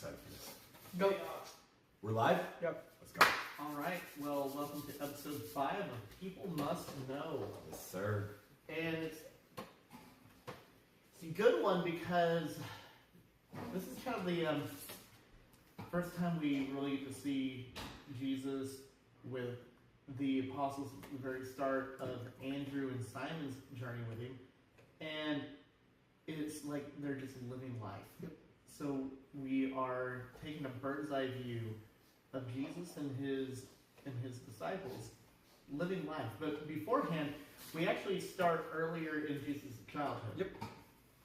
excited for this. Go. We're live? Yep. Let's go. All right. Well, welcome to episode 5 of People Must Know. Yes, sir. And it's a good one because this is kind of the first time we really get to see Jesus with the apostles at the very start of Andrew and Simon's journey with him. And it's like they're just living life. Yep. So we are taking a bird's eye view of Jesus and his disciples living life. But beforehand, we actually start earlier in Jesus' childhood. Yep.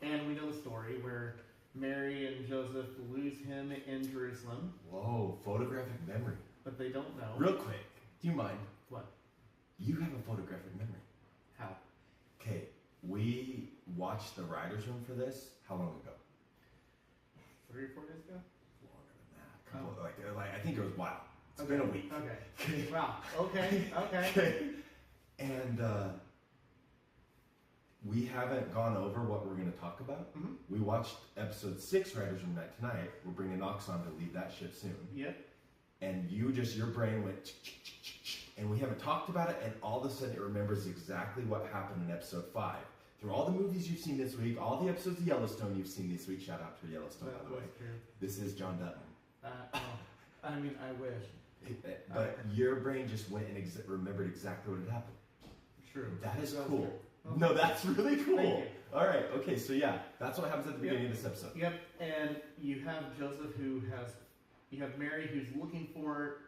And we know the story where Mary and Joseph lose him in Jerusalem, Whoa, photographic memory. but they don't know. Real quick, do you mind? What? You have a photographic memory. How? Okay, we watched the writer's room for this. How long ago? 3 or 4 days ago? Longer than that. Like I think it was a while. It's been a week. Okay. Wow. Okay. Okay. And we haven't gone over what we're going to talk about. Mm-hmm. We watched episode 6, Writer's Room Night tonight. We're bringing Knox on to leave that ship soon. Yep. And your brain went, and we haven't talked about it, and all of a sudden it remembers exactly what happened in episode 5. Through all the movies you've seen this week, all the episodes of Yellowstone you've seen this week, shout out to Yellowstone, by the way. True. This is John Dutton. I mean, I wish. But your brain just went and remembered exactly what had happened. True. That is That's cool. true. No, that's really cool. Thank you. All right, okay, so yeah, that's what happens at the beginning of this episode. Yep. And you have Joseph you have Mary who's looking for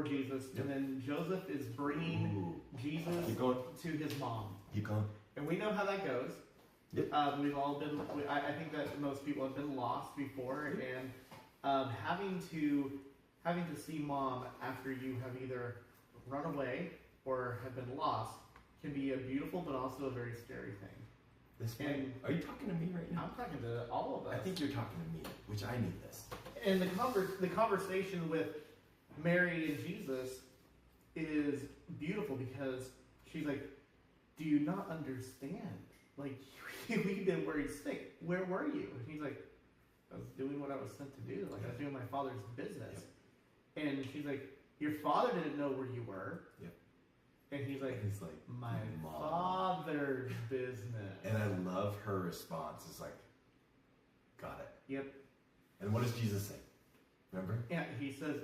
Jesus, Yep. and then Joseph is bringing Jesus Keep going. to his mom. Keep going. And we know how that goes. Yep. We've all been, I think that most people have been lost before, and having to see mom after you have either run away or have been lost can be a beautiful but also a very scary thing. This way. And Are you talking to me right now? I'm talking to all of us. I think you're talking to me, which I need this. And the conversation with Mary and Jesus is beautiful because she's like, "Do you not understand? Like, we've been worried sick. Where were you?" And he's like, "I was doing what I was sent to do. Like, I was doing my father's business." Yep. And she's like, "Your father didn't know where you were." Yep. And he's like, "My Mom. father's business." And I love her response. It's like, got it. Yep. And what does Jesus say? Remember? Yeah, he says,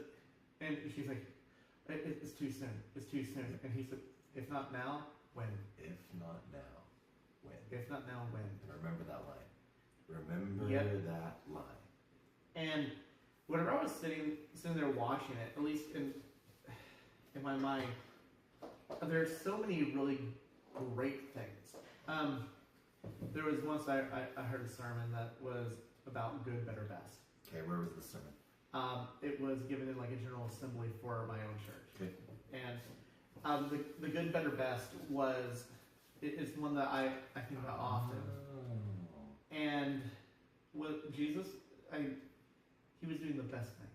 and she's like, "It's too soon. It's too soon." And he said, "If not now, when? If not now, when? If not now, when?" And remember that line. Remember Yep. that line. And whenever I was sitting there watching it, at least in my mind, there's so many really great things. There was once I heard a sermon that was about good, better, best. Okay, where was the sermon? It was given in like a general assembly for my own church. Okay. And the good, better, best it's one that I think about often. Oh. And with Jesus, he was doing the best thing.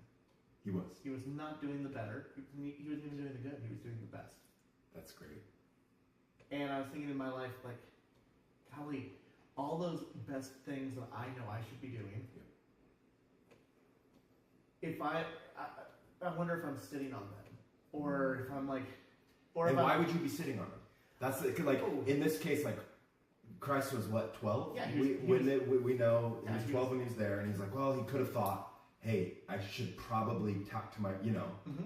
He was. He was not doing the better. He wasn't even doing the good. He was doing the best. That's great. And I was thinking in my life, like, golly, all those best things that I know I should be doing. Yep. If I wonder if I'm sitting on them, or if I'm like, or And if why would you be sitting on them? That's like in this case, like Christ was what, 12? Yeah, we know Yeah, he was he 12 when he was there, and he's like, well, he could have thought, hey, I should probably talk to my,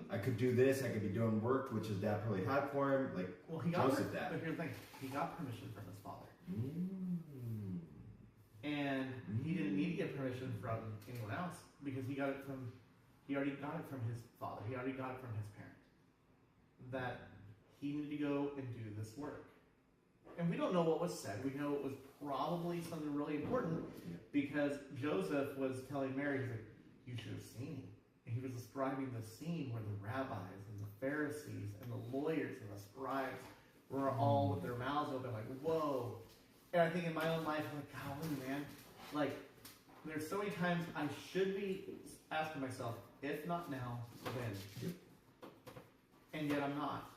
I could do this. I could be doing work, which his dad probably had for him. Like, well, he got Joseph dad. But here's the thing: he got permission from his father, and he didn't need to get permission from anyone else because he already got it from his father. He already got it from his parent. That he needed to go and do this work. And we don't know what was said. We know it was probably something really important because Joseph was telling Mary, he's like, "You should have seen." And he was describing the scene where the rabbis and the Pharisees and the lawyers and the scribes were all with their mouths open, like, whoa. And I think in my own life, I'm like, golly, man, like, there's so many times I should be asking myself, if not now, when? And yet I'm not.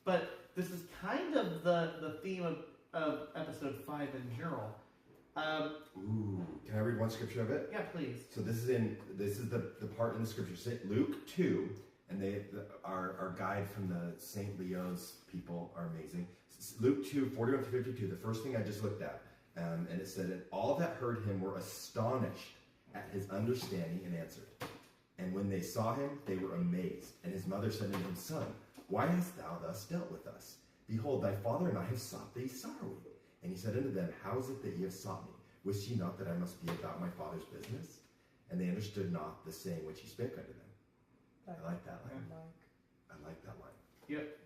But this is kind of the theme of episode 5 in general. Ooh, can I read one scripture of it? Yeah, please. So this is the part in the scripture, Luke 2, and our guide from the St. Leo's people are amazing. Luke 2, 41 to 52, the first thing I just looked at, and it said, and all that heard him were astonished at his understanding and answered. And when they saw him, they were amazed. And his mother said to him, Son, why hast thou thus dealt with us? Behold, thy father and I have sought thee sorrowing. And he said unto them, How is it that ye have sought me? Wist ye not that I must be about my father's business? And they understood not the saying which he spake unto them. I like that line. I like that line. Yep.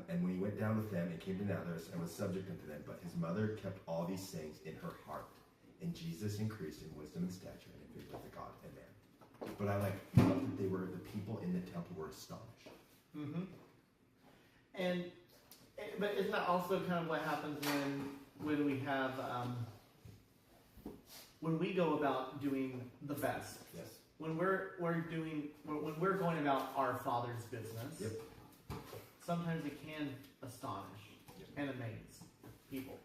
And when he went down with them and came to Nazareth and was subject unto them, but his mother kept all these sayings in her heart. And Jesus increased in wisdom and stature and in favor with God and man. But I love that the people in the temple were astonished. Mm-hmm. But isn't that also kind of what happens when we have when we go about doing the best? Yes. When we're going about our Father's business. Yep. Sometimes it can astonish and amaze people.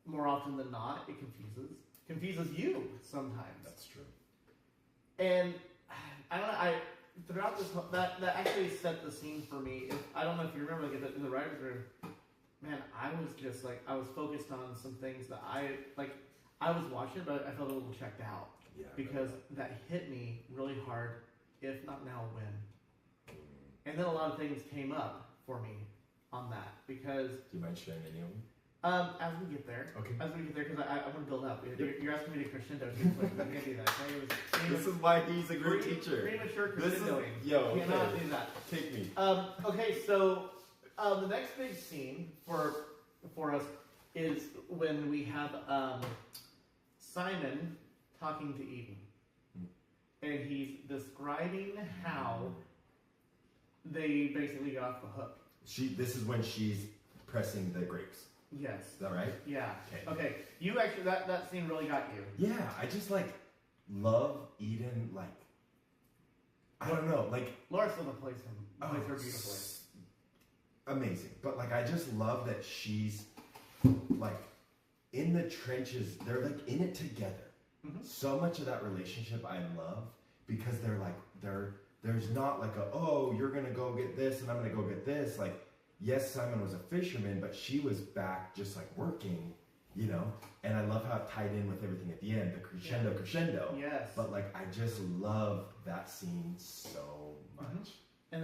More often than not, it confuses you sometimes. That's true. And I throughout this that actually set the scene for me. I don't know if you remember, like in the writer's room, man, I was focused on some things that I was watching, but I felt a little checked out. Yeah. Because that hit me really hard, if not now, when. And then a lot of things came up for me on that because. Do you mind sharing any of them? As we get there. Okay. As we get there, because I want to build up. You're asking me to crescendo. I can't do that. This is why he's a great teacher. Premature crescendoing. Okay. Cannot do that. Take me. Okay, so the next big scene for us is when we have Simon talking to Eden, and he's describing how they basically got off the hook. This is when she's pressing the grapes. Yes. Is that right? Yeah. Okay. You actually that scene really got you. Yeah, I just love Eden. I don't know. Laura Silva plays her beautifully. Amazing. But I just love that she's in the trenches. They're in it together. Mm-hmm. So much of that relationship I love because there's not you're gonna go get this and I'm gonna go get this. Yes, Simon was a fisherman, but she was back just working, and I love how it tied in with everything at the end, the crescendo. Yes. But I just love that scene so much. Mm-hmm. And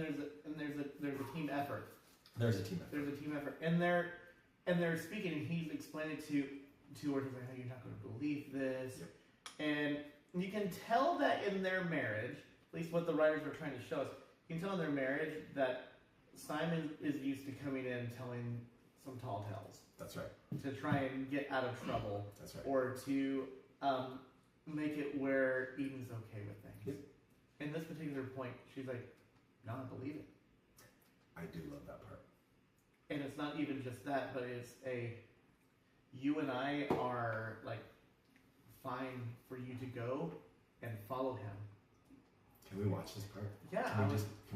there's a team effort. There's a team effort. There's a team effort. And they're speaking, and he's explaining to her, he's like, you're not going to believe this. Yep. And you can tell that in their marriage, at least what the writers were trying to show us, you can tell in their marriage that Simon is used to coming in and telling some tall tales. That's right. To try and get out of trouble. That's right. Or to make it where Eden's okay with things. Yep. In this particular point, she's like, no, I believe it. I do love that part. And it's not even just that, but it's you and I are fine for you to go and follow him. Can we watch this part? Yeah. Can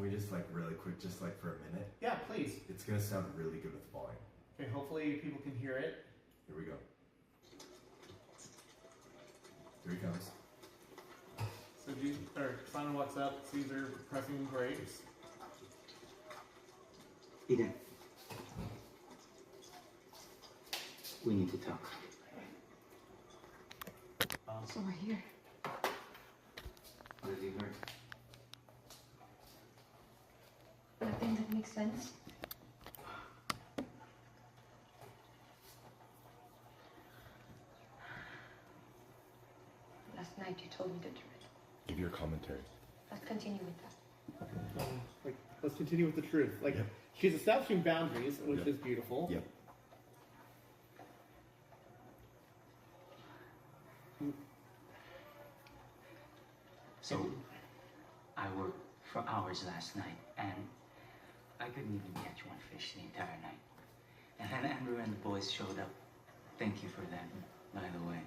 we just really quick, just for a minute? Yeah, please. It's gonna sound really good with volume. Okay, hopefully people can hear it. Here we go. Here he comes. So Simon walks up, sees her pressing grapes. Eden, we need to talk. So we're here. What have you heard? Nothing that makes sense. Last night you told me the truth. Give your commentary. Let's continue with that. Let's continue with the truth. Yep. She's establishing boundaries, which Yep. is beautiful. Yep. So, I worked for hours last night, and I couldn't even catch one fish the entire night. And then Andrew and the boys showed up. Thank you for that, by the way.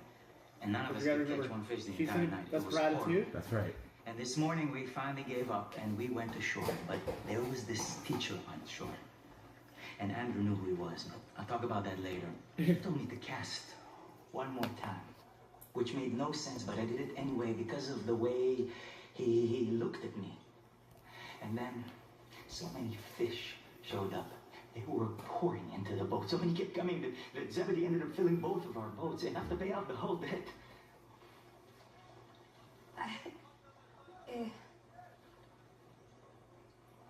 And none of us could catch one fish the entire night. That's it was gratitude. horrible. That's right. And this morning we finally gave up and we went ashore. But there was this teacher on shore. And Andrew knew who he was. I'll talk about that later. He told me to cast one more time, which made no sense, but I did it anyway because of the way he looked at me. And then so many fish showed up. They were pouring into the boat. So many kept coming that Zebedee ended up filling both of our boats, enough to pay off the whole debt.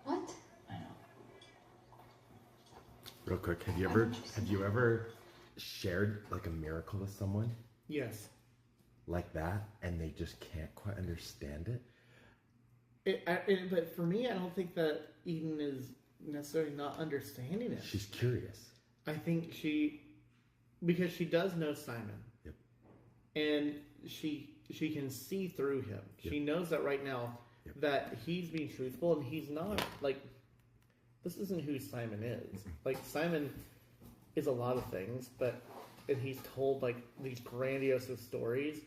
What? I know. Real quick, have you ever shared like a miracle with someone Yes. like that and they just can't quite understand it? But for me, I don't think that Eden is necessarily not understanding it. She's curious. I think because she does know Simon. Yep. And she can see through him. Yep. She knows that right now that he's being truthful and he's not, like, this isn't who Simon is. Like, Simon is a lot of things, and he's told, like, these grandiose stories,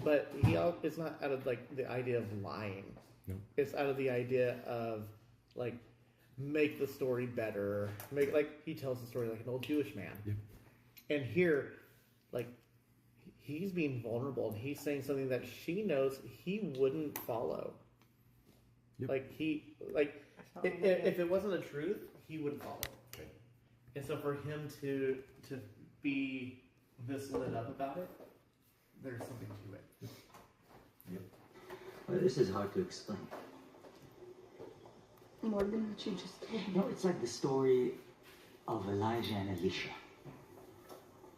but it's not out of, like, the idea of lying. No. It's out of the idea of, like, make the story better. He tells the story like an old Jewish man. Yep. And here, like, he's being vulnerable and he's saying something that she knows he wouldn't follow. Yep. If it wasn't the truth, he wouldn't follow. Okay. And so for him to be this lit up about it, there's something to it. Yep. Well, this is hard to explain. More than what you just told me. You know, it's like the story of Elijah and Elisha.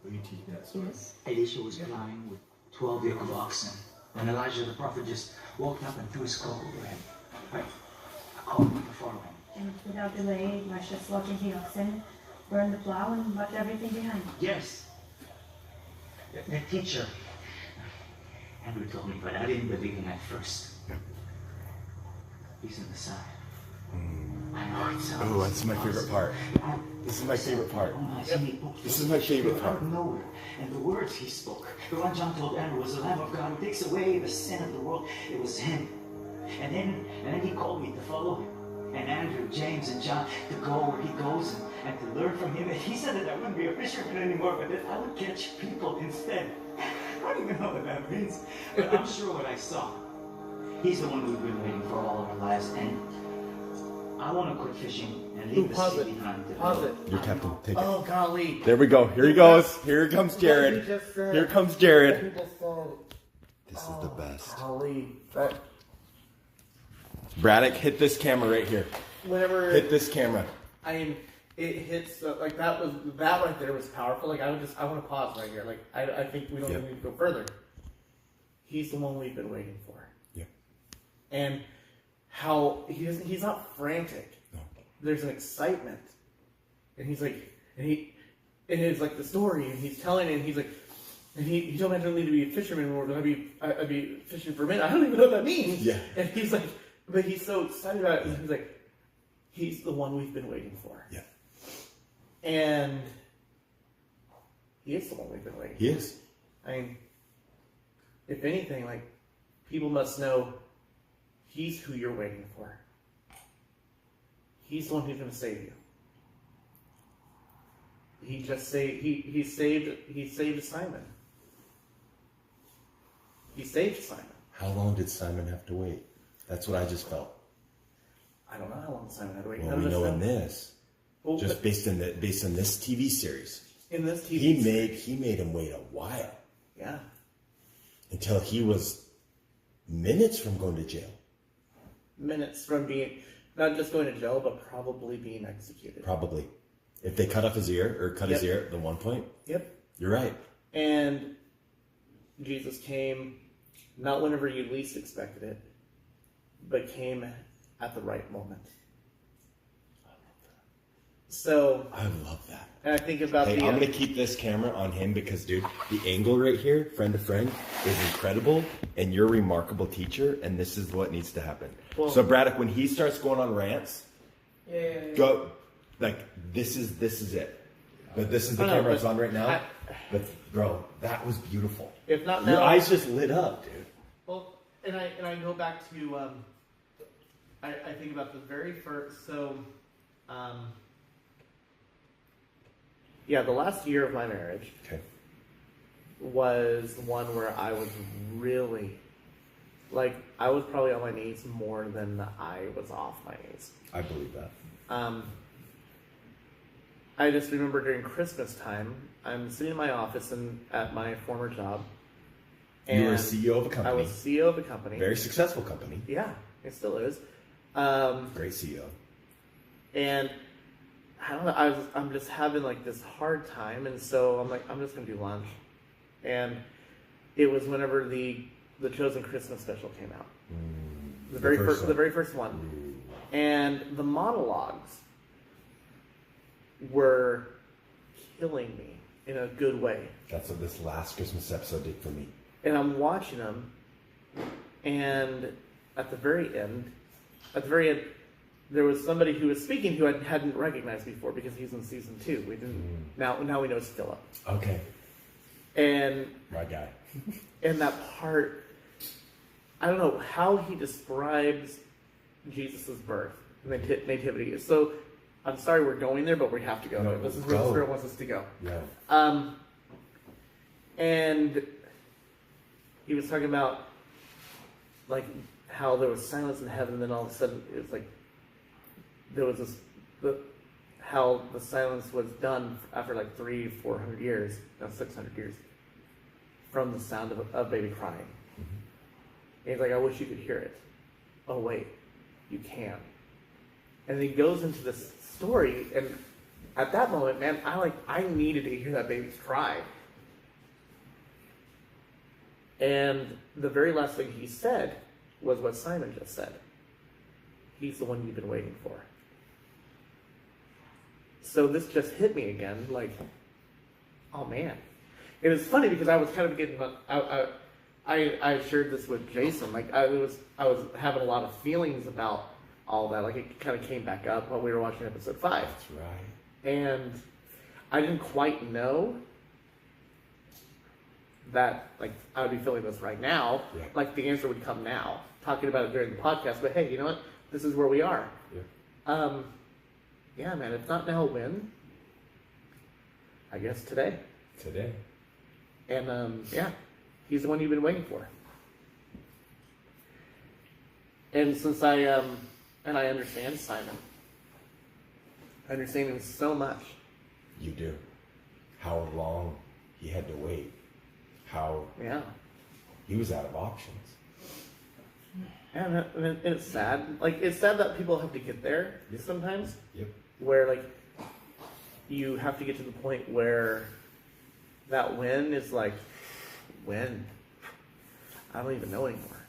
Will you teach me that story? Yes. Elisha was plowing with 12 yoke of oxen, and Elijah the prophet just walked up and threw his cloak over him. Right. A cloak to follow him. And without delay, Elisha slaughtered the oxen, burned the plow, and left everything behind. Yes. The teacher. Andrew told me, but I didn't believe him at first. He's in the side. I know it sounds. Oh, that's my favorite part. This is my favorite part. This is my favorite part. Nowhere. And the words he spoke, the one John told Andrew was the Lamb of God who takes away the sin of the world. It was him. And then he called me to follow him. And Andrew, James, and John to go where he goes and to learn from him. And he said that I wouldn't be a fisherman anymore, but that I would catch people instead. I don't even know what that means. But I'm sure what I saw. He's the one we've been waiting for all of our lives. And I want to quit fishing and leave the sea behind. Pause it. Your captain, take it. Oh, golly. There we go. Here he goes. Here comes Jared. Here comes Jared. This is the best. Golly. Braddock, hit this camera right here. Whenever Hit this camera. I mean, it hits like that right there was powerful. Like I want to pause right here. Like I think we don't even need to go further. He's the one we've been waiting for. Yeah. And how he's not frantic. No. There's an excitement, and he's like, and it's like the story, and he's telling it, and he's like, and he told me I don't need to be a fisherman anymore. I'd be fishing for men. I don't even know what that means. Yeah. And he's like, but he's so excited about it. Yeah. He's like, he's the one we've been waiting for. Yeah. And he is the one we've been waiting for. He is. I mean, if anything, like, people must know he's who you're waiting for. He's the one who's going to save you. He saved Simon. He saved Simon. How long did Simon have to wait? That's what I just felt. I don't know how long Simon had to wait. Well, we know in this, just based on this TV series, in this TV series, he made him wait a while. Yeah. Until he was minutes from going to jail. Minutes from being, not just going to jail, but probably being executed. Probably. If they cut off his ear, or cut his ear at the one point. Yep. You're right. And Jesus came, not whenever you least expected it, but came at the right moment. I love that. So I love that. And I think about I'm going to keep this camera on him because, dude, the angle right here, friend to friend, is incredible. And you're a remarkable teacher, and this is what needs to happen. Well, so, Braddock, when he starts going on rants, go, like, this is it. But this is the camera it's on right now. But, bro, that was beautiful. If not now, your eyes just lit up, dude. Well, and I go back to, I think about the very first, the last year of my marriage. Okay. was one where I was really, like, I was probably on my knees more than I was off my knees. I believe that. I just remember during Christmas time, I'm sitting in my office at my former job. You were a and CEO of a company. I was CEO of a company. Very successful company. Yeah, it still is. Great CEO. And I don't know, I'm just having like this hard time, and so I'm like, I'm just gonna do lunch. And it was whenever the Chosen Christmas special came out. The very first one. And the monologues were killing me in a good way. That's what this last Christmas episode did for me. And I'm watching them, and at the very end, there was somebody who was speaking who I hadn't recognized before because he's in season 2. We didn't. Now we know it's Philip. Okay. And My guy. and that part, I don't know how he describes Jesus' birth, nativity. So I'm sorry we're going there, but we have to go No, there. This is where the Spirit wants us to go. Yeah. And he was talking about like how there was silence in heaven, and then all of a sudden it was like there was how the silence was done after like 300-400 years, no, 600 years, from the sound of a baby crying. And he's like, I wish you could hear it. Oh wait, you can. And he goes into this story, and at that moment, man, I needed to hear that baby's cry. And the very last thing he said was what Simon just said. He's the one you've been waiting for. So this just hit me again, like, oh man. It was funny because I was kind of getting, I shared this with Jason, like I was having a lot of feelings about all that, like it kind of came back up while we were watching episode 5. That's right. And I didn't quite know that, like, I would be feeling this right now, like the answer would come now, talking about it during the podcast, but hey, you know what, this is where we are. Yeah, man, if not now, when? I guess today. Today. And yeah, he's the one you've been waiting for. And since I understand Simon, I understand him so much. You do. How long he had to wait. How he was out of options. And it's sad. Like, it's sad that people have to get there sometimes. Yep. Where, like, you have to get to the point where that when is like, when? I don't even know anymore.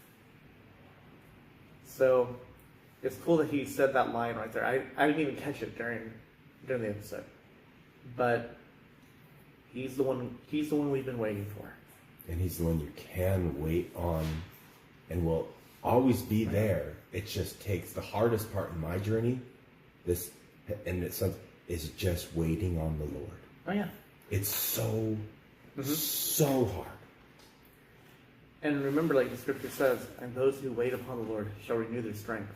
So, it's cool that he said that line right there. I didn't even catch it during the episode. But he's the one we've been waiting for. And he's the one you can wait on and will always be there. It just takes the hardest part in my journey, is just waiting on the Lord. Oh yeah. It's so hard. And remember, like the scripture says, and those who wait upon the Lord shall renew their strength.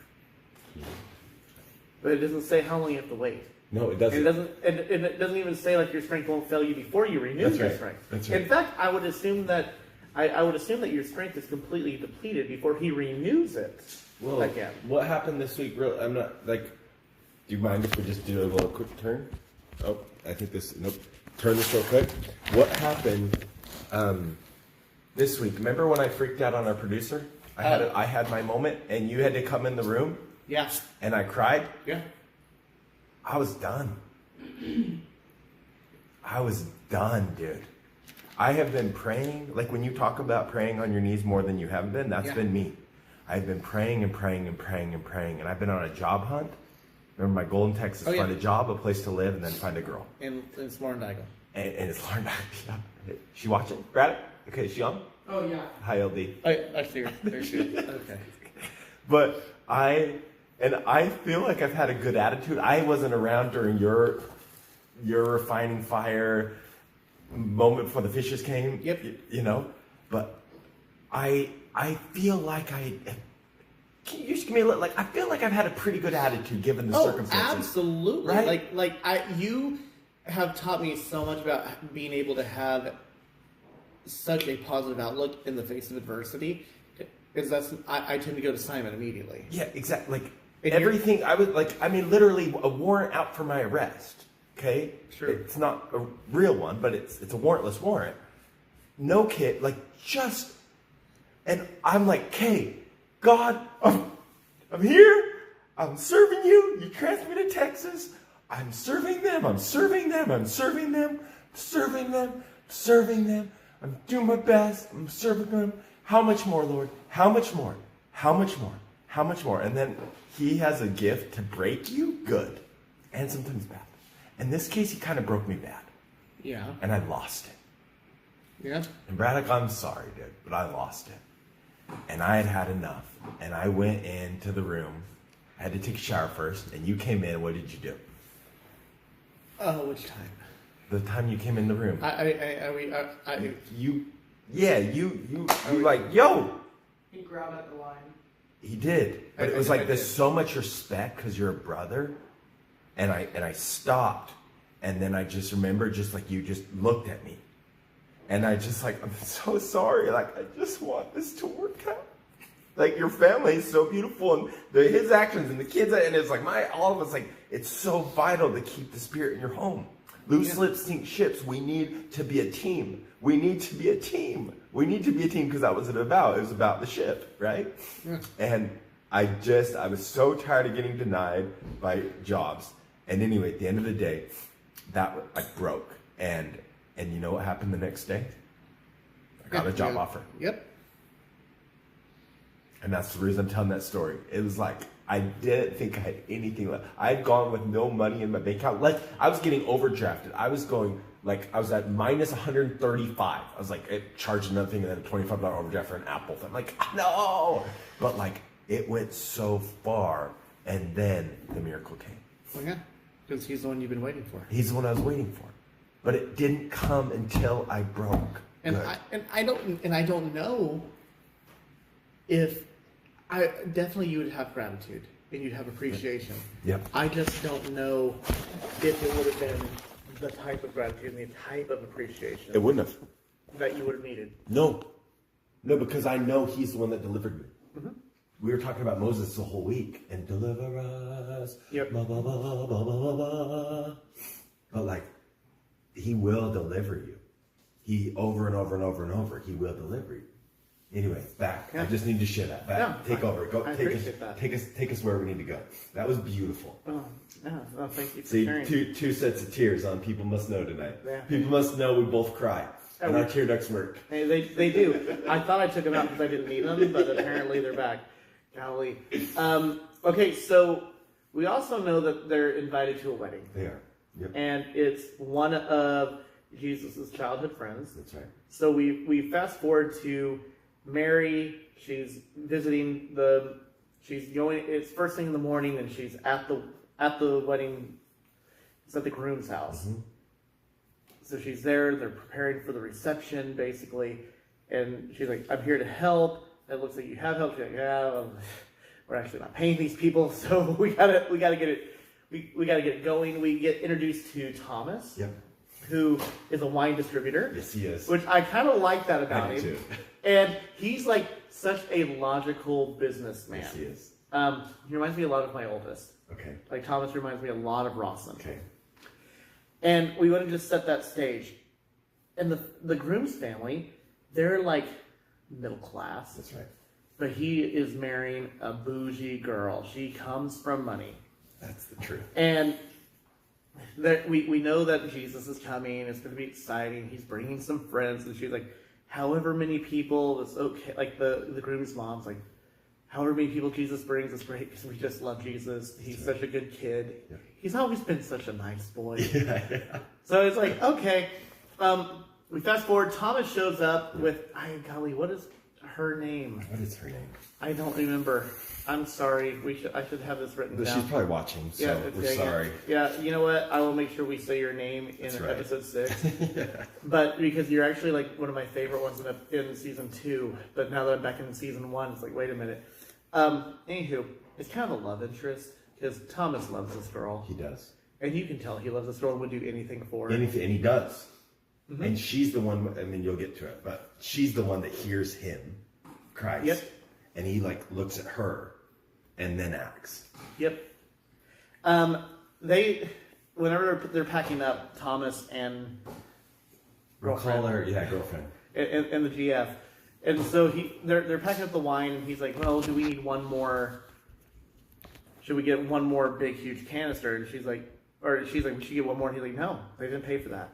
But it doesn't say how long you have to wait. No, it doesn't. And it doesn't even say like your strength won't fail you before you renew your strength. That's right. In fact, I would assume that your strength is completely depleted before he renews it again. What happened this week? I'm not like. Do you mind if we just do a little quick turn? Oh, I think this. Nope. Turn this real quick. What happened this week? Remember when I freaked out on our producer? I had my moment, and you had to come in the room. Yeah. And I cried. Yeah. I was done. I was done, dude. I have been praying, like when you talk about praying on your knees more than you have been, that's been me. I've been praying and praying and praying and praying, and I've been on a job hunt. Remember, my goal in Texas is find a job, a place to live, and then find a girl. And it's Lauren Daigle. And it's Lauren Daigle. Yeah. She watching? Brad? Okay, is she on? Oh, yeah. Hi, LD. I see her. There she is. Okay. But I feel like I've had a good attitude. I wasn't around during your refining fire moment before the fishes came. Yep. You know, but I feel like can you just give me a little, like, I feel like I've had a pretty good attitude given the circumstances. Absolutely. Right? You have taught me so much about being able to have such a positive outlook in the face of adversity is I tend to go to Simon immediately. Yeah, exactly. Like And everything, I was like, I mean, literally a warrant out for my arrest. Okay, Sure. It's not a real one, but it's a warrantless warrant. No kid, like just, and I'm like, okay, God, I'm here. I'm serving you. You transferred me to Texas. I'm serving them. I'm serving them. I'm serving them. Serving them. Serving them. I'm doing my best. I'm serving them. How much more, Lord? How much more? How much more? How much more? And then he has a gift to break you good and sometimes bad. In this case, he kind of broke me bad. Yeah. And I lost it. Yeah. And Braddock, I'm sorry, dude, but I lost it. And I had had enough. And I went into the room. I had to take a shower first. And you came in. What did you do? Which time? The time you came in the room. You. You like, yo. He grabbed at the line. He did. But it was like there's so much respect because you're a brother. And I stopped. And then I just remember just like you just looked at me. And I just like, I'm so sorry. Like, I just want this to work out. Like, your family is so beautiful. And his actions and the kids. And it's like all of us, like, it's so vital to keep the spirit in your home. Loose lips sink ships. We need to be a team. We need to be a team. We need to be a team because that was it about. It was about the ship, right? Yeah. And I was so tired of getting denied by jobs. And anyway, at the end of the day, that like broke. And you know what happened the next day? I got a job offer. Yep. And that's the reason I'm telling that story. It was like, I didn't think I had anything left. I had gone with no money in my bank account. Like, I was getting overdrafted. I was going, like, I was at minus 135. I was like, it charged another thing and then a $25 overdraft for an Apple thing. I'm like, no! But like, it went so far. And then the miracle came. Well, yeah. Because he's the one you've been waiting for. He's the one I was waiting for. But it didn't come until I broke. And I don't know if definitely you would have gratitude and you'd have appreciation. Yep. I just don't know if it would have been the type of gratitude and the type of appreciation It wouldn't have. that you would have needed. No, because I know he's the one that delivered me. Mm-hmm. We were talking about Moses the whole week and deliver us. Yep. Blah, blah, blah, blah, blah, blah, blah. But like, he will deliver you. He over and over and over and over. He will deliver you. Anyway, back. Yeah. I just need to share that. Back. Yeah, take over. Go. Take us where we need to go. That was beautiful. Oh, yeah. Well, thank you for See, sharing. two sets of tears on People Must Know tonight. Yeah. People must know we both cry. And our tear ducts work. Hey, they do. I thought I took them out because I didn't need them, but apparently they're back. Golly. Okay, so we also know that they're invited to a wedding. They are. Yep. And it's one of Jesus' childhood friends. That's right. So we fast forward to Mary. She's visiting she's going, it's first thing in the morning and she's at the wedding. It's at the groom's house. Mm-hmm. So she's there, they're preparing for the reception basically. And she's like, I'm here to help. It looks like you have help. She's like, yeah, well, we're actually not paying these people. So we gotta get it going. We get introduced to Thomas. Yep. Who is a wine distributor. Yes, he is. Which I kind of like that about him. Too. And he's like such a logical businessman. Yes, he is. He reminds me a lot of my oldest. Okay. Like Thomas reminds me a lot of Rawson. Okay. And we want to just set that stage. And the groom's family, they're like middle class. That's right. But he is marrying a bougie girl. She comes from money. That's the truth. And we know that Jesus is coming. It's going to be exciting. He's bringing some friends. And she's like, however many people, it's okay. Like the groom's mom's like, however many people Jesus brings, it's great because we just love Jesus. He's such a good kid. Yeah. He's always been such a nice boy. Yeah. So it's like, okay. We fast forward. Thomas shows up with, golly, what is her name? What is her name? I don't remember. I'm sorry. I should have this written down. She's probably watching, so we're sorry. Yeah, you know what? I will make sure we say your name in episode 6. Yeah. But because you're actually like one of my favorite ones in season 2. But now that I'm back in season 1, it's like, wait a minute. Anywho, it's kind of a love interest because Thomas loves this girl. He does. And you can tell he loves this girl and would do anything for her. Anything, and he does. Mm-hmm. And she's the one, I mean, you'll get to it, but she's the one that hears him, Christ. Yep. And he like looks at her and then acts. Yep. Whenever they're packing up, Thomas and We'll call her, girlfriend. and the GF, and so they're packing up the wine, and he's like, well, do we need one more? Should we get one more big huge canister? And she's like, we should get one more. And he's like, no, they didn't pay for that.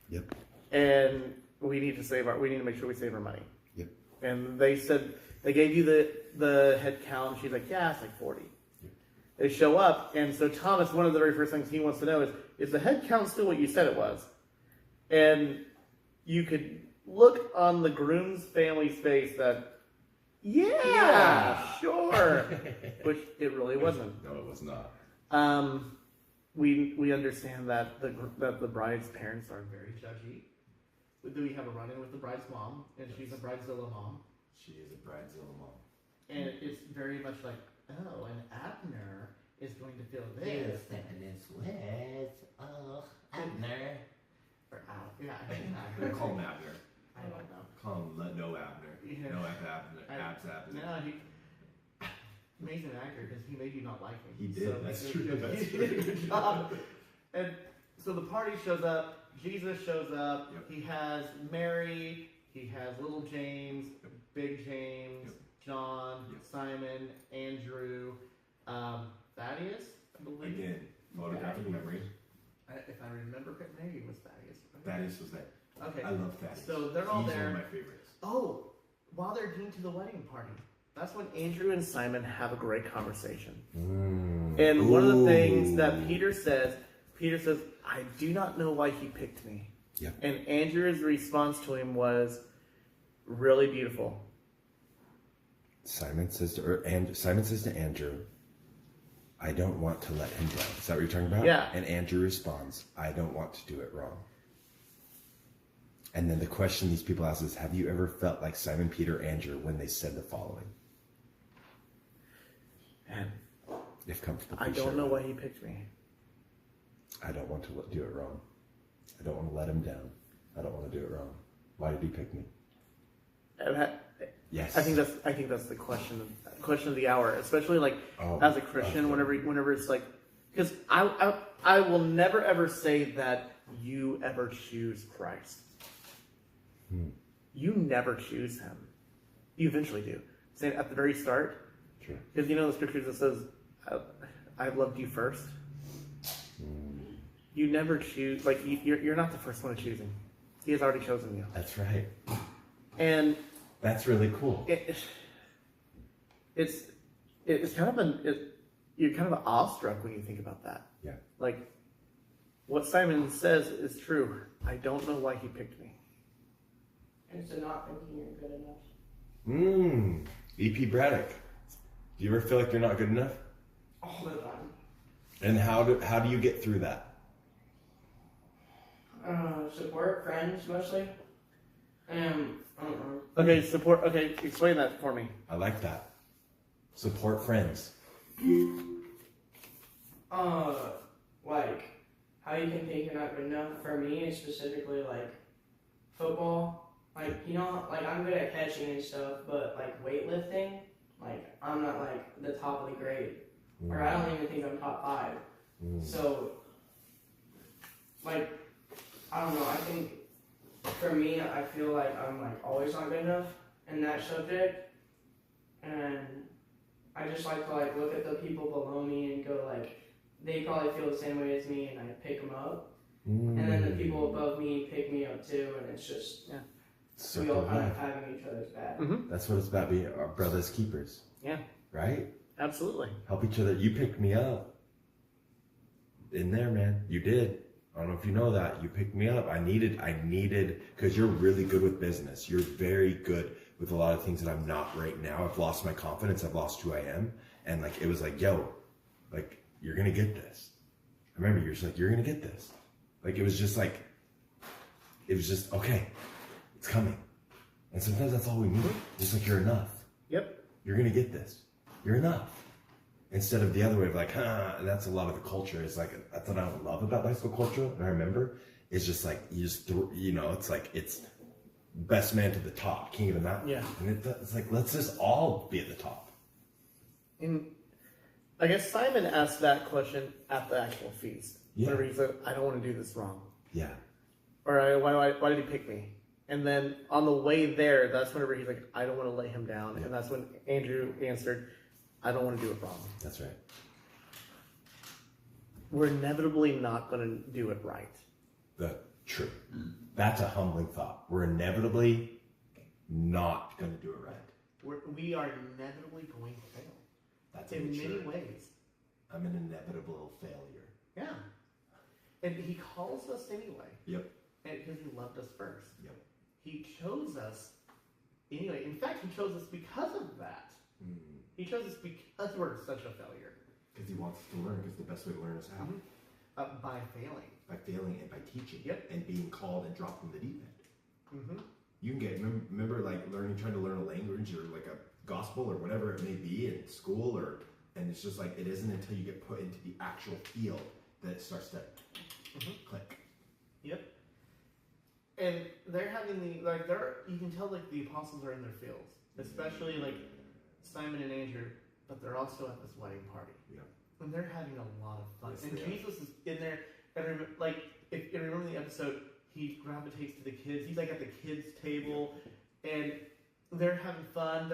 Yep. And we need to make sure we save our money. Yep. And they said they gave you the head count. She's like, yeah, it's like 40. Yep. They show up, and so Thomas, one of the very first things he wants to know is the head count still what you said it was? And you could look on the groom's family's face that, yeah. Sure, which it really wasn't. No, it was not. We understand that the bride's parents are very judgy. We have a run-in with the bride's mom, and she's a bridezilla mom. She is a bridezilla mom. And it's very much like, oh, and Abner is going to feel this. Abner. Or Al. Yeah, I think We'll Abner. call him Abner. I don't know. Call him no Abner. Yeah. No Abner. Abs Abner. No, he's an actor because he made you not like him. He did. That's true. That's He did a good job. And so the party shows up. Jesus shows up. Yep. He has Mary. He has little James, big James, Yep. John, Yep. Simon, Andrew, Thaddeus, I believe. Again, photographic memory. If I remember correctly, maybe it was Thaddeus. Thaddeus was there. Okay. I love Thaddeus. So they're all He's there. one of my favorites. Oh, while they're getting to the wedding party, that's when Andrew and Simon have a great conversation. And one of the things that Peter says, I do not know why he picked me. Yep. And Andrew's response to him was really beautiful. Simon says to Andrew, I don't want to let him down. Is that what you're talking about? Yeah. And Andrew responds, I don't want to do it wrong. And then the question these people ask is, have you ever felt like Simon, Peter, Andrew when they said the following? And If comfortable. I please don't share know with why me. he picked me. I don't want to do it wrong. I don't want to let him down. I don't want to do it wrong. Why did he pick me? And Yes. I think that's the question of the hour, especially like as a Christian. okay. Whenever it's like, because I will never ever say that you ever choose Christ. You never choose him. You eventually do. Say at the very start, Sure. because you know the scriptures that says, "I loved you first." You never choose. Like you're not the first one choosing. He has already chosen you, That's right. and That's really cool. it's kind of you're kind of awestruck when you think about that. Yeah. Like what Simon says is true. I don't know why he picked me. And it's not thinking you're good enough. E.P. Braddock. Do you ever feel like you're not good enough? All the time. And how do you get through that? Support friends mostly. And I don't know. Okay, support. Okay, explain that for me. I like that. Support friends. Like how you can think you're not good enough. For me, it's specifically like football. Like like I'm good at catching and stuff, but like weightlifting, like I'm not like the top of the grade, or I don't even think I'm top 5. So, like, I don't know. I think for me, I feel like I'm like always not good enough in that subject, and I just like to like look at the people below me and go like, they probably feel the same way as me, and I pick them up, and then the people above me pick me up too, and it's just we all kind of having each other's back. That's what it's about, being our brothers keepers. Yeah, Right? absolutely. Help each other. You picked me up. In there, man. You did. I don't know if you know that. You picked me up. I needed, because you're really good with business. You're very good with a lot of things that I'm not right now. I've lost my confidence. I've lost who I am. And like, it was like, yo, like, you're going to get this. I remember you're just like, you're going to get this. Like, it was just, okay, it's coming. And sometimes that's all we need. Just like, you're enough. Yep. You're going to get this. You're enough. Instead of the other way of like, and that's a lot of the culture. It's like, that's what I love about high school culture. And I remember It's just like you just it's like it's best man to the top, king of the mountain. Yeah. And it's like let's just all be at the top. And I guess Simon asked that question at the actual feast. Yeah. Whenever he said, "I don't want to do this wrong," Yeah. or why did he pick me?" And then on the way there, that's whenever he's like, "I don't want to let him down," Yeah. and that's when Andrew answered, "I don't want to do it wrong." That's right. We're inevitably not going to do it right. True. That's a humbling thought. We're inevitably not going to do it right. We are inevitably going to fail. That's in immature. many ways. I'm an inevitable failure. Yeah. And he calls us anyway. Yep. And because he loved us first. Yep. He chose us anyway. In fact, he chose us because of that. He chose us because we're such a failure. Because he wants us to learn, because the best way to learn is how? By failing. By failing and by teaching. Yep. And being called and dropped in the deep end. Mm-hmm. You can get, remember like trying to learn a language or like a gospel or whatever it may be in school and it's just like, it isn't until you get put into the actual field that it starts to click. Yep. And they're having you can tell like the apostles are in their fields, especially like Simon and Andrew, but they're also at this wedding party. Yeah. And they're having a lot of fun. Yes, and they are. Jesus is in there, and if you remember the episode, he gravitates to the kids. He's like at the kids' table, and they're having fun.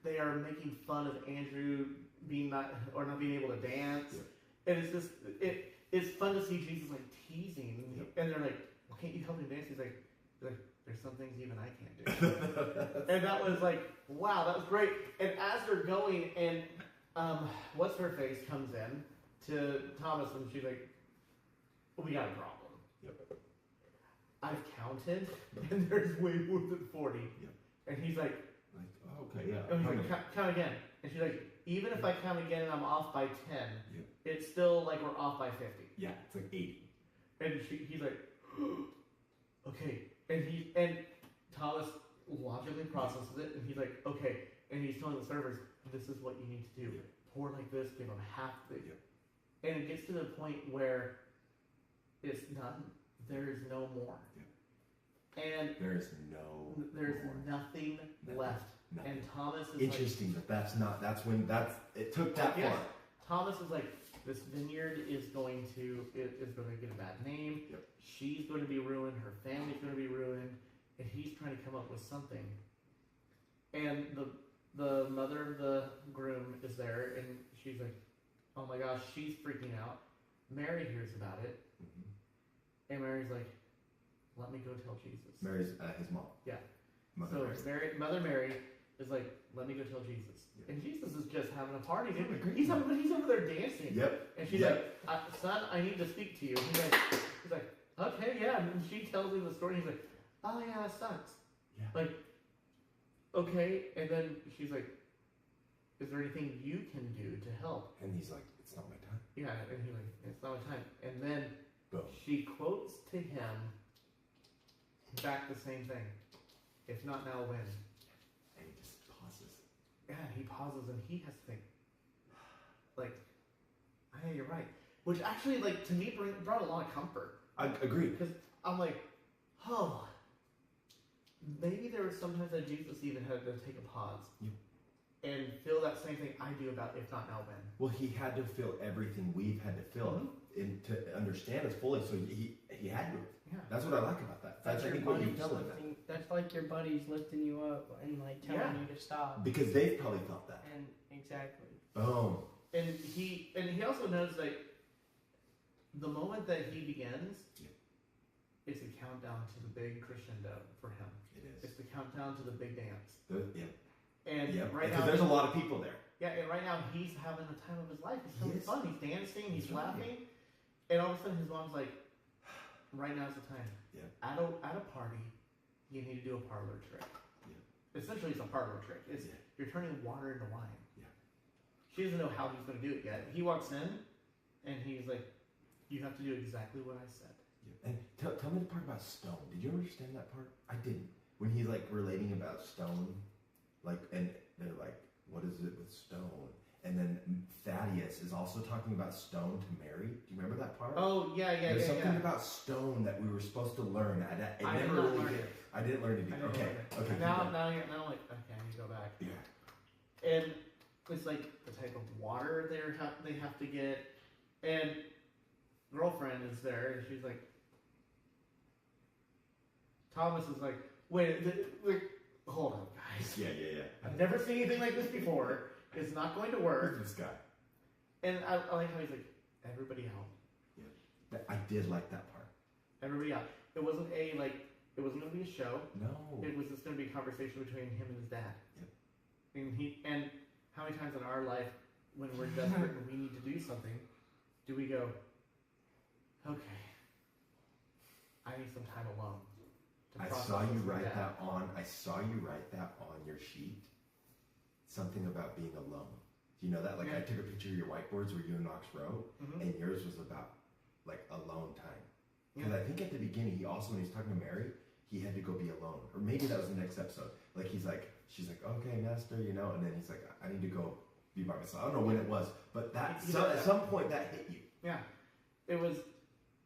They are making fun of Andrew not being able to dance. Yeah. And it's just it's fun to see Jesus like teasing, Yep. and they're like, "Well, can't you help him dance?" He's like, "There's some things even I can't do." And that was like, wow, that was great. And as they're going, and what's her face comes in to Thomas, and she's like, "We got a problem." Yep. I've counted, and there's way more than 40. Yep. And he's like, Okay, yeah. and he's like, count again. And she's like, even if I count again and I'm off by 10, Yep. it's still like we're off by 50. Yeah, it's like 80. And he's like, okay. And Thomas logically processes it, and he's like, okay. And he's telling the servers, this is what you need to do. Yep. Pour like this, give them half the. Yep. And it gets to the point where it's done. There is no more. Yep. And There's there's more. nothing left. Nothing. And Thomas is Interesting it took that Yes. far. Thomas is like, this vineyard is going to get a bad name. Yep. She's going to be ruined. Her family's going to be ruined. And he's trying to come up with something. And the mother of the groom is there, and she's like, oh my gosh, she's freaking out. Mary hears about it, and Mary's like, let me go tell Jesus. Mary's his mom. Yeah. Mother Mary. Mother Mary is like, let me go tell Jesus. Yeah. And Jesus is just having a party. He's having a great He's time. over there dancing. Yep. And she's Yep. like, son, I need to speak to you. He's like, okay, yeah. And she tells him the story. He's like, oh yeah, that sucks. Yeah. Like, okay. And then she's like, is there anything you can do to help? And he's like, it's not my time. Yeah. And he's like, it's not my time. And then Boom. she quotes to him back the same thing. If not now, when? And he just pauses. Yeah, he pauses and he has to think, like, yeah, you're right. Which actually, like, to me, brought a lot of comfort. I agree. Because I'm like, oh, maybe there was sometimes that Jesus even had to take a pause and feel that same thing I do about if not now, when. Well, he had to feel everything we've had to feel to understand us fully. So he had to. Yeah. That's what I like about that. That's I your think what you buddies feel in that. lifting. That's like your buddies lifting you up and like telling you to stop. Because they've probably felt that. And exactly. Boom. And he also knows that the moment that he begins, it's a countdown to the big crescendo for him. It is. It's the countdown to the big dance. Yeah. And Yeah. right Because now, there's a lot of people there. yeah, and right now he's having the time of his life. He's having Yes. fun. He's dancing. He's That's right. laughing. And all of a sudden, his mom's like, "Right now's the time. Yeah. At a party, you need to do a parlor trick. Yeah. Essentially, it's a parlor trick. It's Yeah. you're turning water into wine. Yeah. She doesn't know how he's going to do it yet. He walks in, and he's like, "You have to do exactly what I said." Yeah. And tell me the part about stone. Did you understand that part? I didn't. When he's like relating about stone, like, and they're like, what is it with stone? And then Thaddeus is also talking about stone to marry. Do you remember that part? Oh yeah. There's something about stone that we were supposed to learn. I did not learn it. I didn't learn it either. Okay. Okay. Now I'm like, okay, I need to go back. Yeah. And it's like the type of water they have to get, and girlfriend is there, and she's like, Thomas is like, wait, hold on, guys. Yeah. I've never seen anything like this before. It's not going to work. Who's this guy? And I like how he's like, everybody out. Yeah. I did like that part. Everybody out. It wasn't it wasn't going to be a show. No. It was just going to be a conversation between him and his dad. Yep. And how many times in our life, when we're desperate and we need to do something, do we go, okay, I need some time alone. I saw you write that on your sheet. Something about being alone. Do you know that? Like I took a picture of your whiteboards where you and Knox wrote, and yours was about like alone time. Because I think at the beginning, when he was talking to Mary, he had to go be alone, or maybe that was the next episode. Like she's like, okay, master, and then he's like, I need to go be by myself. I don't know when it was, but at some point that hit you. Yeah, it was.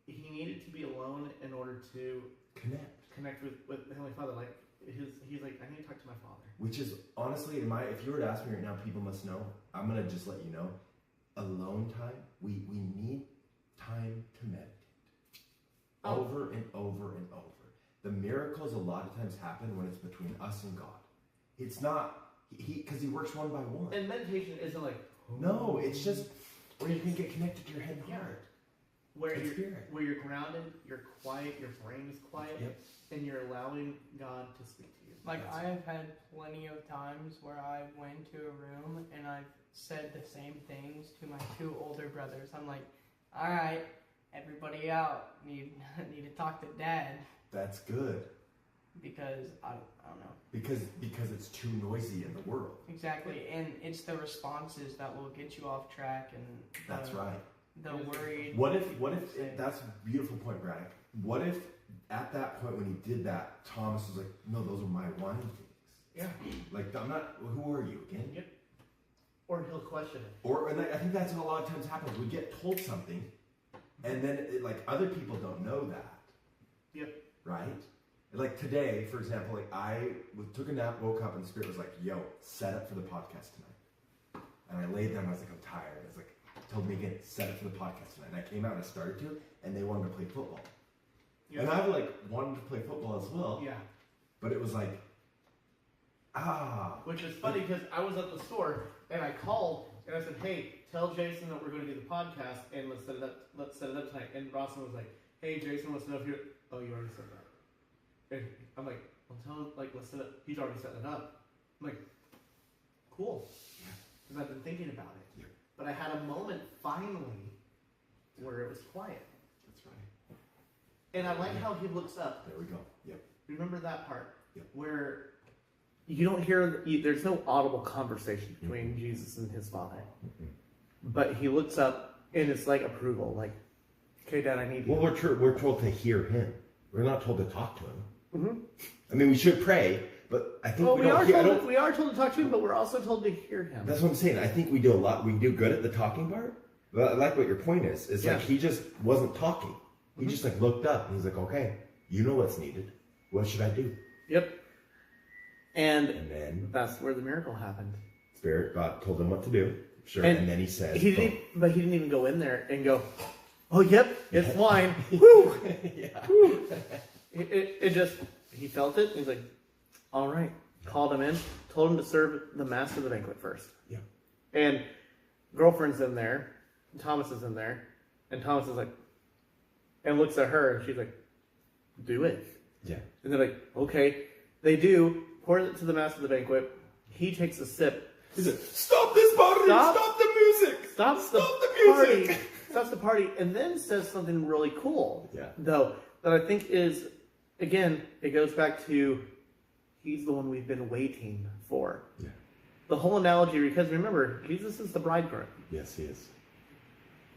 He needed to be alone in order to connect with the Heavenly Father. Like he's like, I need to talk to my Father. Which is honestly, if you were to ask me right now, people must know. I'm gonna just let you know, alone time. We need time to meditate. Over and over and over. The miracles a lot of times happen when it's between us and God. It's not because he works one by one. And meditation isn't like no, it's just where you can get connected to your head and heart. Where you're grounded, you're quiet, your brain is quiet, and you're allowing God to speak to you. Like I have had plenty of times where I went to a room and I've said the same things to my 2 older brothers. I'm like, all right, everybody out. Need to talk to Dad. That's good. Because I don't know. Because it's too noisy in the world. Exactly, and it's the responses that will get you off track, and that's right. The worried. What if that's a beautiful point, Braddock. What if at that point when he did that, Thomas was like, no, those are my wine things. Yeah. Like I'm not. Who are you again? Yep. Or he'll question it. And I think that's what a lot of times happens. We get told something, and then other people don't know that. Yep. Right. Like today, for example, I took a nap, woke up, and the Spirit was like, yo, set up for the podcast tonight. And I laid there and I was like, I'm tired. I was like, told me again, set up for the podcast tonight. And I came out and I started to, and they wanted to play football. Yeah. And I wanted to play football as well. Yeah. But it was like, Which is funny because I was at the store and I called and I said, hey, tell Jason that we're going to do the podcast and let's set it up tonight. And Rawson was like, hey, Jason wants to know if you're, oh, you already said that. And I'm like, well, tell him, let's set it up. He's already setting it up. I'm like, cool. Because I've been thinking about it. Yeah. But I had a moment finally where it was quiet. That's right. And I like how he looks up. There we go. Yep. Remember that part? Yep. Where you don't hear, there's no audible conversation between Jesus and his Father. But he looks up and it's like approval. Like, okay, Dad, I need you. Well, we're told to hear him. We're not told to talk to him. I mean, we should pray, but I think we are told to talk to him, but we're also told to hear him. That's what I'm saying. I think we do a lot. We do good at the talking part. But I like what your point is. It's like he just wasn't talking. He just looked up and he's like, okay, you know what's needed. What should I do? Yep. And then that's where the miracle happened. Spirit, God told him what to do. Sure. And then he says, he didn't even go in there and go, oh, yep, it's wine. Woo! Yeah. Woo. It just, he felt it. He's like, all right. Called him in, told him to serve the master of the banquet first. Yeah. And girlfriend's in there, Thomas is in there, and Thomas is like, and looks at her, and she's like, do it. Yeah. And they're like, okay. They do, pour it to the master of the banquet. He takes a sip. He said, stop this party! Stop the music! Stop the music! Party. Stops the party, and then says something really cool. Yeah. Though, that I think is, again, it goes back to he's the one we've been waiting for. Yeah. The whole analogy, because remember, Jesus is the bridegroom. Yes, he is.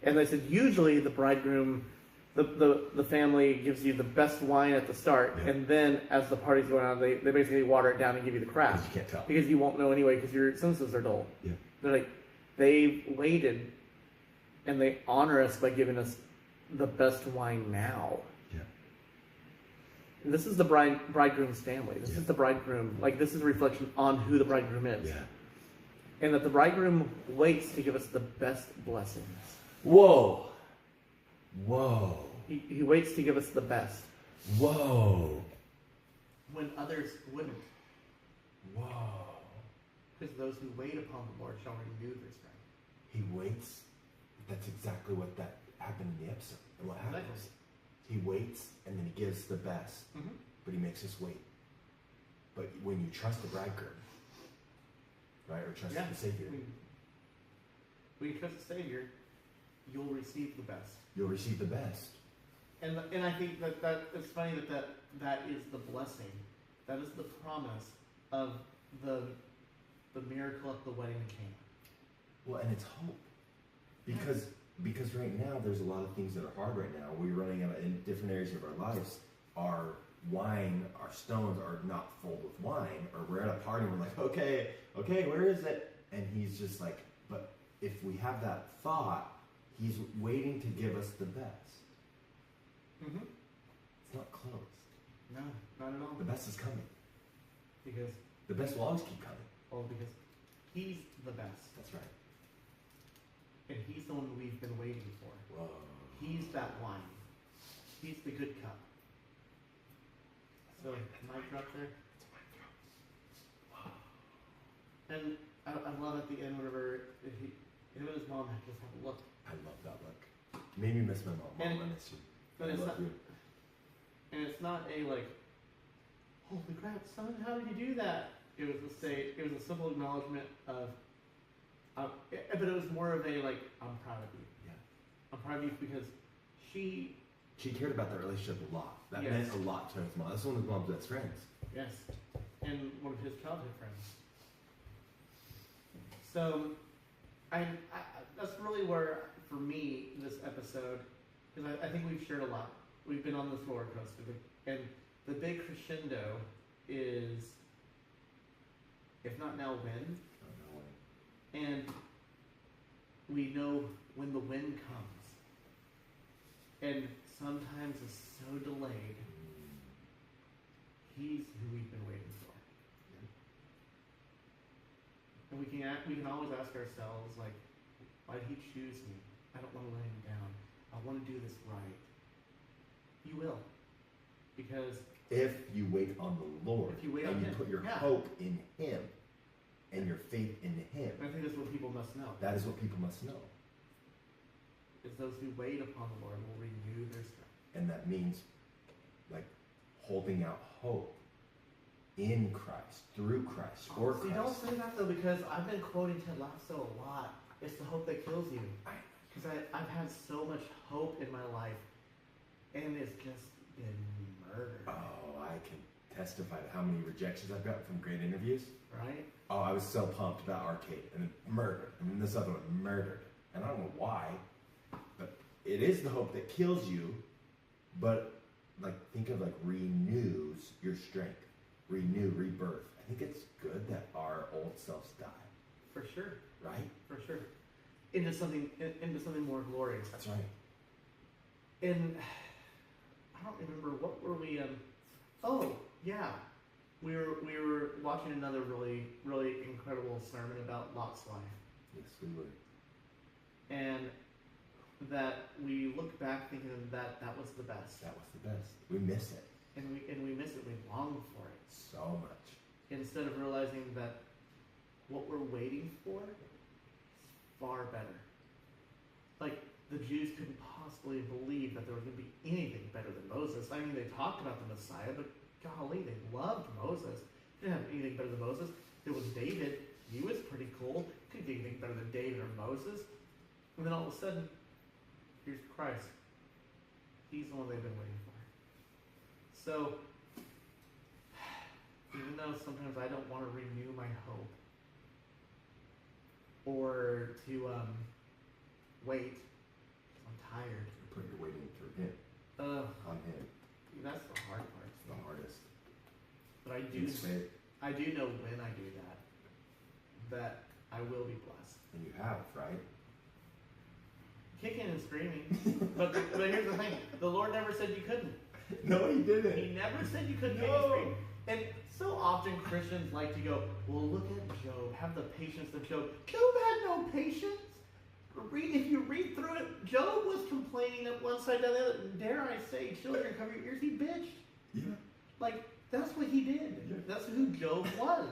And they said usually the bridegroom, the family gives you the best wine at the start, and then as the party's going on, they basically water it down and give you the crap. You can't tell. Because you won't know anyway because your senses are dull. Yeah. They're like, they waited and they honor us by giving us the best wine now. Yeah. And this is the bridegroom's family. This is the bridegroom. Like, this is a reflection on who the bridegroom is. Yeah. And that the bridegroom waits to give us the best blessings. Whoa. Whoa. He waits to give us the best. Whoa. When others wouldn't. Whoa. Because those who wait upon the Lord shall renew their strength. He waits. That's exactly what that happened in the episode. And what happens? Exactly. He waits and then he gives the best, but he makes us wait. But when you trust the bridegroom, right, or trust the Savior, when you trust the Savior, you'll receive the best. you'll receive the best. And I think that it's funny that is the blessing. That is the promise of the miracle at the wedding of Cana. Well, and it's hope. Because right now there's a lot of things that are hard right now. We're running out in different areas of our lives. Our wine, our stones are not full with wine, or we're at a party and we're like, okay, where is it? And he's just like, but if we have that thought, he's waiting to give us the best. It's not close. No, not at all. The best is coming. Because The best will always keep coming. because He's the best. That's right. And He's the one we've been waiting for. Whoa. He's that wine. He's the good cup. So, mic drop there. And I love at the end whenever him and his mom just have a look. I love that look. Made me miss my mom. And- Mom, I miss you. But I it's love not, you. and it's not a like, holy crap, son, how did you do that? It was a simple acknowledgement of, but it was more of a like, I'm proud of you. Yeah. I'm proud of you because she, She cared about that relationship a lot. That Yes. meant a lot to his mom. That's one of his mom's best friends. yes, and one of his childhood friends. So, I that's really where, for me, this episode, because I think we've shared a lot. We've been on this roller coaster, and the big crescendo is, if not now, when? And we know when the wind comes. And sometimes it's so delayed. He's who we've been waiting for. And we can always ask ourselves, like, why did he choose me? I don't want to let him down. I want to do this right. You will. Because If you wait on the Lord If you wait and on you Him, put your yeah. hope in Him and your faith in Him, I think that's what people must know. that is what people must know. Is those who wait upon the Lord will renew their strength. And that means, like, holding out hope in Christ, through Christ, for See, Christ. don't say that though, because I've been quoting Ted Lasso a lot. It's the hope that kills you. Because I've had so much hope in my life, and it's just been murdered. Oh, I can testify to how many rejections I've gotten from great interviews. Right? Oh, I was so pumped about Arcade, and then murdered, and then this other one murdered. And I don't know why, but it is the hope that kills you, but, like, think of, like, renews your strength. Renew, rebirth. I think it's good that our old selves die, For sure. right? For sure. Into something more glorious. That's right. And I don't remember, what were we oh, yeah. We were watching another really, really incredible sermon about Lot's life. Yes, we were. And that we look back thinking that was the best. That was the best. We miss it And we miss it, we long for it. so much. Instead of realizing that what we're waiting for is far better. Like, the Jews couldn't possibly believe that there was going to be anything better than Moses. I mean, they talked about the Messiah, but golly, they loved Moses. They didn't have anything better than Moses. There was David. He was pretty cool. Couldn't be anything better than David or Moses. And then all of a sudden, here's Christ. He's the one they've been waiting for. So, even though sometimes I don't want to renew my hope or to wait, I'm tired. You put your waiting through Him, on Him. That's the hard part. It's the hardest. But I His faith. do know when I do that I will be blessed. And you have, right? kicking and screaming. But here's the thing: the Lord never said you couldn't. No, he didn't. He never said you couldn't kick No. and scream. And so often Christians like to go, well, look at Job. Have the patience of Job. Job had no patience. If you read through it, Job was complaining at one side to the other. Dare I say, children, cover your ears. He bitched. Yeah. Like, that's what he did. Yeah. That's who Job was.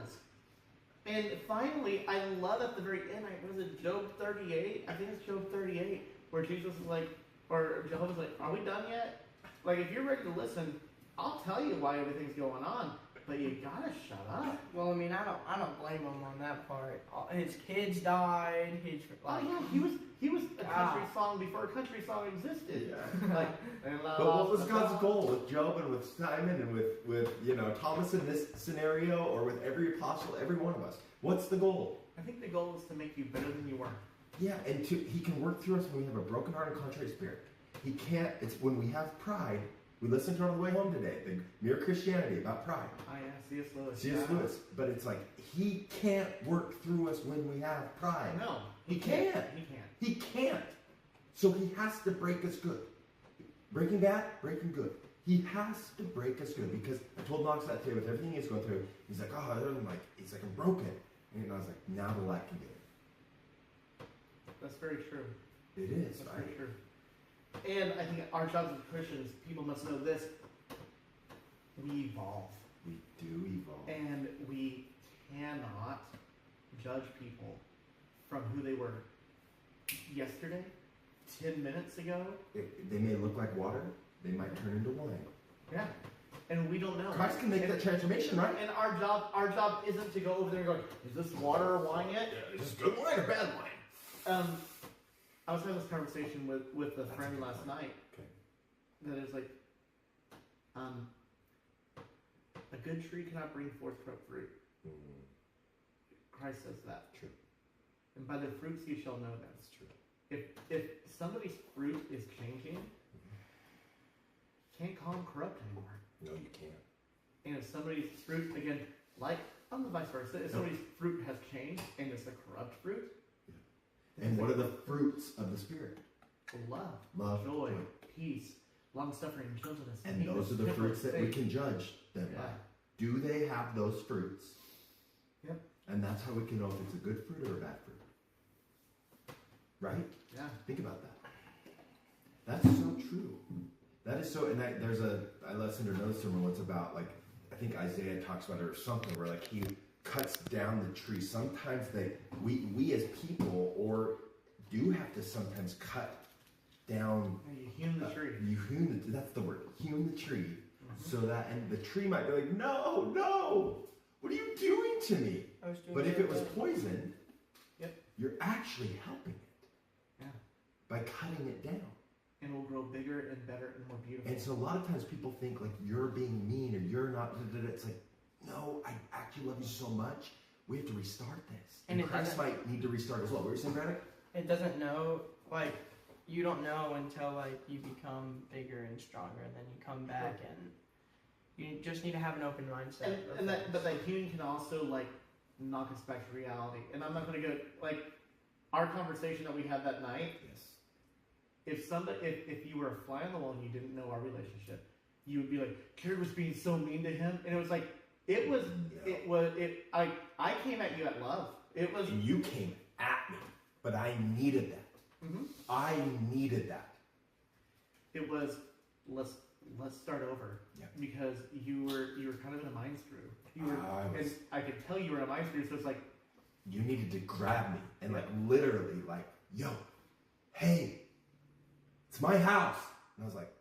And finally, I love at the very end, was it Job 38? I think it's Job 38, where Jesus is like, or Jehovah's like, are we done yet? Like, if you're ready to listen, I'll tell you why everything's going on, but you gotta shut up. Well, I mean, I don't blame him on that part. His kids died. His Oh yeah, he was a country song before a country song existed. Yeah. Like, But what was God's goal with Job and with Simon and with Thomas in this scenario, or with every apostle, every one of us? What's the goal? I think the goal is to make you better than you were. Yeah, and he can work through us when we have a broken heart and contrite spirit. He can't. It's when we have pride. We listened to it on the way home today, the Mere Christianity about pride. Oh yeah, C.S. Lewis. C.S. Lewis. But it's like he can't work through us when we have pride. No, He can't. He can't. He can't. So he has to break us good. Breaking bad, breaking good. He has to break us good, because I told Knox that day with everything he's going through. He's like, oh, I'm broken. And I was like, now the light can get it. That's very true. It is, That's right? very true. And I think our jobs as Christians, people must know this: we evolve, We do evolve. and we cannot judge people from who they were yesterday, 10 minutes ago. They may look like water. They might turn into wine. Yeah, and we don't know. Christ can make that transformation, right? And our job isn't to go over there and go, is this water or wine yet? Is this good wine or bad wine? I was having this conversation with a friend last night. Okay. That is like, a good tree cannot bring forth corrupt fruit. Mm, Christ says that. true. And by their fruits you shall know them. That's true. If somebody's fruit is changing, can't call them corrupt anymore. No, you can't. And if somebody's fruit, again, like on the vice versa, if somebody's fruit has changed and it's a corrupt fruit, And what are the fruits of the Spirit? love, joy, peace, long-suffering, gentleness. And those are the fruits that we can judge them by. Yeah. Do they have those fruits? Yep. And that's how we can know if it's a good fruit or a bad fruit. Right? Yeah. Think about that. That's so true. That is so, and I listened to another sermon once about, like, I think Isaiah talks about it or something, where like he cuts down the tree. Sometimes we as people, or do have to sometimes cut down. You hewn the tree. That's the word. Hewn the tree. So that, and the tree might be like, no, what are you doing to me? I was doing But if the it was other thing. poison, Yep. you're actually helping it. Yeah. By cutting it down. And will grow bigger and better and more beautiful. And so a lot of times people think like you're being mean or you're not. It's like, no, I actually love you so much. We have to restart this. And And it Christ doesn't- might need to restart as well. What were you saying, Braddock? It doesn't know, like, you don't know until, like, you become bigger and stronger, and then you come back, and you just need to have an open mindset. But that healing can also like knock us back to reality. And I'm not going to go like our conversation that we had that night. Yes. If you were a fly on the wall and you didn't know our relationship, you would be like, Carrie was being so mean to him, and it was like I came at you at love. It was. And you came at me, but I needed that. Mhm. I needed that. It was let's start over. Yeah. Because you were kind of in a mind screw. And I could tell you were in a mind screw. So it's like You needed to grab me and like literally like, yo, hey, it's my house. And I was like,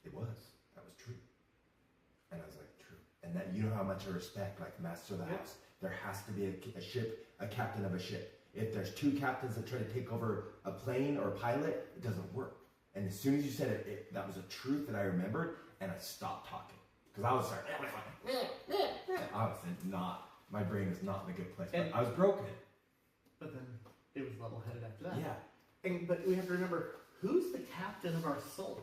it was. That was true. And I was like, true. And that, you know how much I respect like master of the Yep. house. There has to be a captain of a ship. If there's two captains that try to take over a plane or a pilot, it doesn't work. And as soon as you said it, that was a truth that I remembered, and I stopped talking. Because I was not, my brain is not in a good place. But And- I was broken. but then it was level headed after that. Yeah, But we have to remember who's the captain of our soul.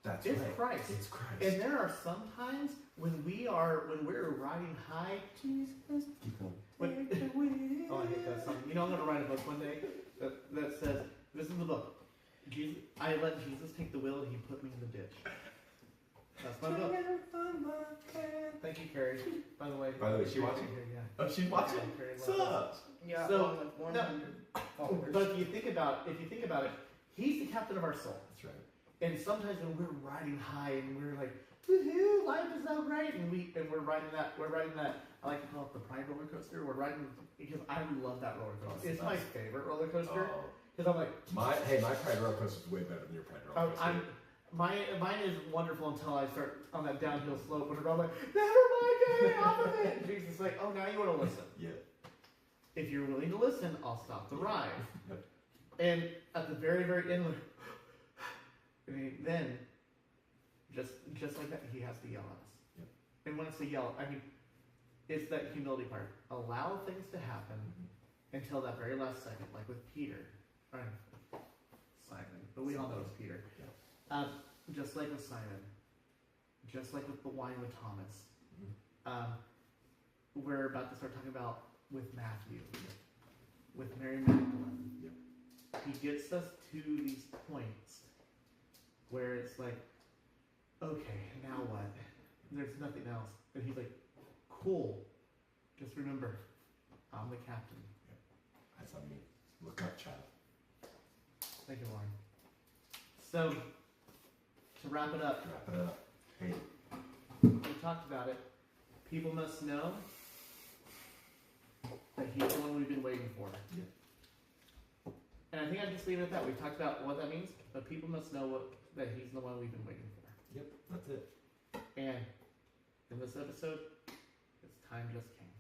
that's It's right. Christ. It's Christ. And there are some times when we're riding high. Jesus. Keep going. Oh, I hate that song. You know, I'm going to write a book one day that says, this This is the book. Jesus, I let Jesus take the wheel and he put me in the ditch. That's my book. Thank you, Carrie. By the way, she watching? Yeah. Oh, she's watching. Carrie What's loves up? Yeah, So, one with 100 followers. But if you think about it, he's the captain of our soul. That's right. And sometimes when we're riding high and we're like, woohoo, life is so great, and we're riding that. I like to call it the pride roller coaster. We're riding because I love that roller coaster. It's my favorite roller coaster because I'm like, my Pride roller coaster is way better than your Pride roller coaster. Mine is wonderful until I start on that downhill slope when I'm like, never mind, get off of it. And Jesus is like, oh, now you want to listen. Yeah. If you're willing to listen, I'll stop the ride. Yep. And at the very, very end, then, just like that, he has to yell at us. Yep. And when I say yell, I mean, it's that humility part. Allow things to happen until that very last second, like with Peter, or Simon, but we all know it's Peter. Yeah. Just like with Simon, just like with the wine with Thomas. We're about to start talking about with Matthew, with Mary Magdalene. Yep. He gets us to these points where it's like, okay, now what? There's nothing else. And he's like, cool. Just remember, I'm the captain. That's on me. Look up, child. Thank you, Lauren. So, to wrap it up, Hey. we talked about it. People must know that he's the one we've been waiting for. Yeah. And I think I just leave it at that. We've talked about what that means, but people must know that he's the one we've been waiting for. Yep, that's it. And in this episode, it's time just came.